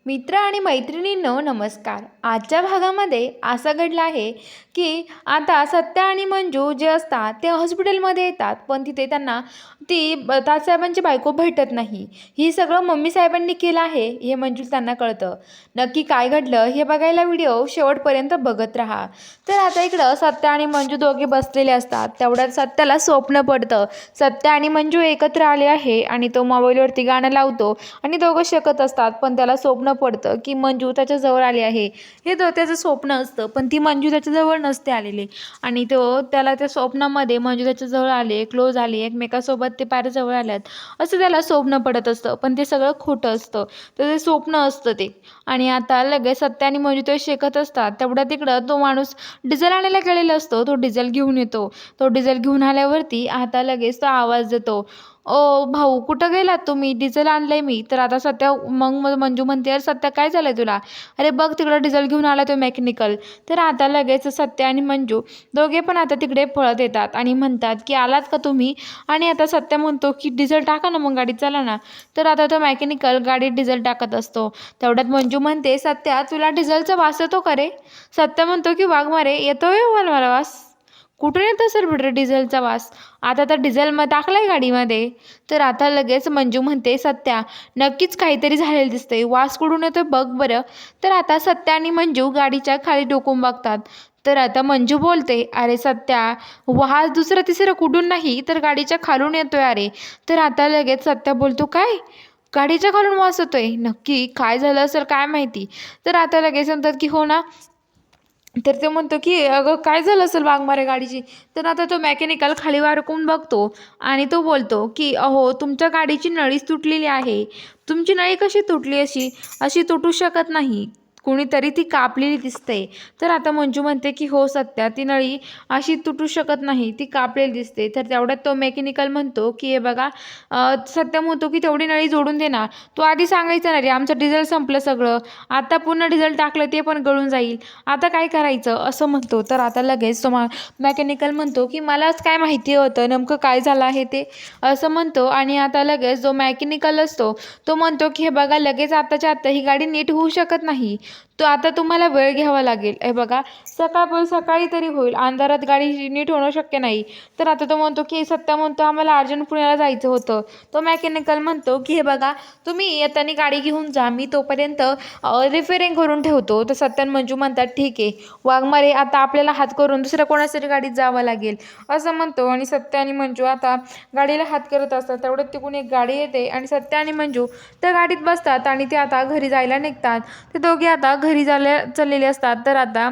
मित्र आणि मैत्रिणींनो नमस्कार. आजच्या भागामध्ये असं घडलं आहे की आता सत्या आणि मंजू जे असतात ते हॉस्पिटलमध्ये येतात, पण तिथे त्यांना तात्यासाहेबांची बायको भेटत नाही. ही सगळं मम्मी साहेबांनी केलं आहे हे मंजू त्यांना कळतं. नक्की काय घडलं हे बघायला व्हिडिओ शेवटपर्यंत बघत राहा. तर आता इकडं सत्या आणि मंजू दोघे बसलेले असतात. तेवढ्यात सत्याला स्वप्न पडतं. सत्या आणि मंजू एकत्र आले आहे आणि तो मोबाईलवरती गाणं लावतो आणि दोघं शकत असतात, पण त्याला स्वप्न पडतं की मंजू त्याच्याजवळ आली आहे. हे त्याचं स्वप्न असतं, पण ती मंजू त्याच्याजवळ नसते आलेली आणि त्याला त्या स्वप्नामध्ये मंजू त्याच्याजवळ आले, क्लोज आले, एकमेकासोबत ते पार जवळ आल्यात असं त्याला स्वप्न पडत असतं. पण ते सगळं खोटं असतं, तर ते स्वप्न असतं ते. आणि आता लगेच सत्या आणि मंजू ते शेकत असतात. तेवढ्या तिकडं तो माणूस डिझेल आणायला गेलेला असतो. तो डिझेल घेऊन येतो. तो डिझेल घेऊन आल्यावरती आता लगेच तो आवाज देतो, ओ भाऊ कुठं गेलात तुम्ही, डिझेल आणलंय मी. तर आता सत्या मग मंजू म्हणते, अरे सत्या काय झालंय तुला, अरे बघ तिकडं डिझेल घेऊन आला तो मेकॅनिकल. तर आता लगेच सत्या आणि मंजू दोघे पण आता तिकडे पळत येतात आणि म्हणतात की आलात का तुम्ही. आणि आता सत्या म्हणतो की डिझेल टाका ना मग गाडीत चला ना. तर आता तो मेकॅनिकल गाडीत डिझेल टाकत असतो. तेवढ्यात मंजू म्हणते, सत्या तुला डिझेलचा वास येतो का रे. सत्या म्हणतो की वाघमारे येतोय मला वास. कुठून येतो सर भेटरे डिझेलचा वास, आता तर डिझेल मग टाकलाय गाडीमध्ये. तर आता लगेच मंजू म्हणते, सत्या नक्कीच काहीतरी झालेलं दिसतंय, वास कुठून येतोय बघ बरं. तर आता सत्या आणि मंजू गाडीच्या खाली डोकून बघतात. तर आता मंजू बोलते, अरे सत्या वास दुसरं तिसरं कुठून नाही तर गाडीच्या खालून येतोय अरे. तर आता लगेच सत्या बोलतो, काय गाडीच्या खालून वास येतोय, नक्की काय झालं असेल काय माहिती. तर आता लगेच म्हणतात की हो ना. तर ते म्हणतो की अगं काय झालं असेल वाघमारे गाडीची. तर आता तो मेकॅनिकल खाली वारकून बघतो आणि तो बोलतो की अहो तुमच्या गाडीची नळीच तुटलेली आहे. तुमची नळी कशी तुटली, अशी अशी तुटू शकत नाही, कुणीतरी ती कापलेली दिसते. तर आता मंजू म्हणते की हो सत्या ती नळी अशी तुटू शकत नाही, ती कापलेली दिसते. तर तेवढ्यात तो मेकॅनिकल म्हणतो की हे बघा, सत्या म्हणतो की तेवढी नळी जोडून दे ना. तो आधी सांगायचं ना रे, आमचं डिझेल संपलं सगळं, आता पुन्हा डिझेल टाकलं ते पण गळून जाईल, आता काय करायचं असं म्हणतो. तर आता लगेच तो मेकॅनिकल म्हणतो की मलाच काय माहिती होतं नेमकं काय झालं आहे ते, असं म्हणतो. आणि आता लगेच जो मेकॅनिकल असतो तो म्हणतो की हे बघा लगेच आत्ताच्या आत्ता ही गाडी नीट होऊ शकत नाही, तो आता तुम्हाला वेळ घ्यावा लागेल. हे बघा सकाळी तरी होईल, अंधारात गाडी नीट होणं शक्य नाही. तर आता तो म्हणतो की सत्या म्हणतो आम्हाला अर्जंट पुण्याला जायचं होतं. तो मेकॅनिकल म्हणतो की हे बघा तुम्ही येताना गाडी घेऊन जा, मी तोपर्यंत रिपेअरिंग करून ठेवतो. तर सत्या आणि मंजू म्हणतात ठीक आहे वाघमारे, आता आपल्याला हात करून दुसऱ्या कोणासाठी गाडीत जावं लागेल असं म्हणतो. आणि सत्या आणि मंजू आता गाडीला हात करत असतात. तेवढ्यात तिकडून एक गाडी येते आणि सत्या आणि मंजू त्या गाडीत बसतात आणि ते आता घरी जायला निघतात. ते दोघे आता घरी चाललेले असतात. तर आता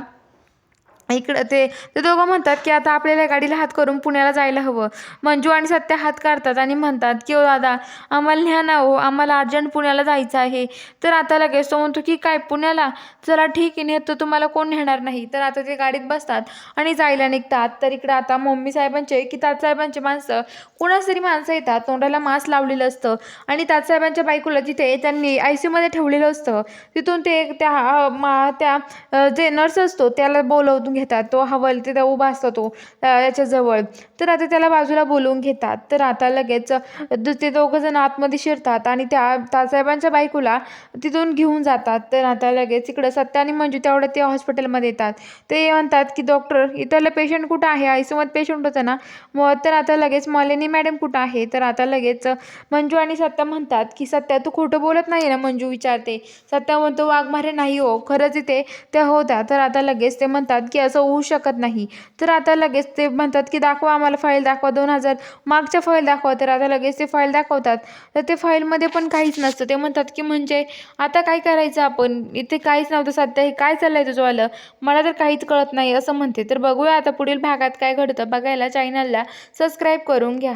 इकडं ते ते दोघं म्हणतात की आता आपल्याला गाडीला हात करून पुण्याला जायला हवं. मंजू आणि सत्या हात काढतात आणि म्हणतात की ओ दादा आम्हाला न्या ना, हो आम्हाला अर्जंट पुण्याला जायचं आहे. तर आता लगेच तो म्हणतो की काय पुण्याला, चला ठीक आहे नेतो तुम्हाला, कोण नेणार नाही. तर आता ते गाडीत बसतात आणि जायला निघतात. तर इकडं आता मम्मी साहेबांचे की तात्यासाहेबांचे माणसं, कोणाच तरी माणसं येतात, तोंडाला मास्क लावलेलं असतं आणि तात्यासाहेबांच्या बायकोला जिथे त्यांनी ICU मध्ये ठेवलेलं असतं तिथून ते जे नर्स असतो त्याला बोलवून घेतात. तो हवल तिथे उभा असतो तो याच्याजवळ. तर आता त्याला बाजूला बोलवून घेतात. तर आता लगेच ते दोघं जण आतमध्ये शिरतात आणि त्या तासाहेबांच्या बायकोला तिथून घेऊन जातात. तर आता लगेच इकडं सत्या आणि मंजू तेवढं ते हॉस्पिटलमध्ये येतात. ते म्हणतात की डॉक्टर इथलं पेशंट कुठं आहे, ICU मध्ये पेशंट होतं ना. मग तर आता लगेच मालिनी मॅडम कुठं आहे. तर आता लगेच मंजू आणि सत्या म्हणतात की सत्या तू खोटं बोलत नाही ना, मंजू विचारते. सत्या म्हणतो वाघमारे नाही हो, खरंच इथे त्या होत्या. तर आता लगेच ते म्हणतात की असं होऊ शकत नाही. तर आता लगेच ते म्हणतात की दाखवा आम्हाला फाईल, दाखवा 2000 मागच्या फाईल दाखवा. तर आता लगेच ते फाईल दाखवतात. तर ते फाईलमध्ये पण काहीच नसतं. ते म्हणतात की म्हणजे आता काय करायचं आपण, इथे काहीच नव्हतं. सध्या हे काय चाललंय तुझंवालं, मला तर काहीच कळत नाही असं म्हणते. तर बघूया आता पुढील भागात काय घडतं. बघायला चॅनलला सबस्क्राईब करून घ्या.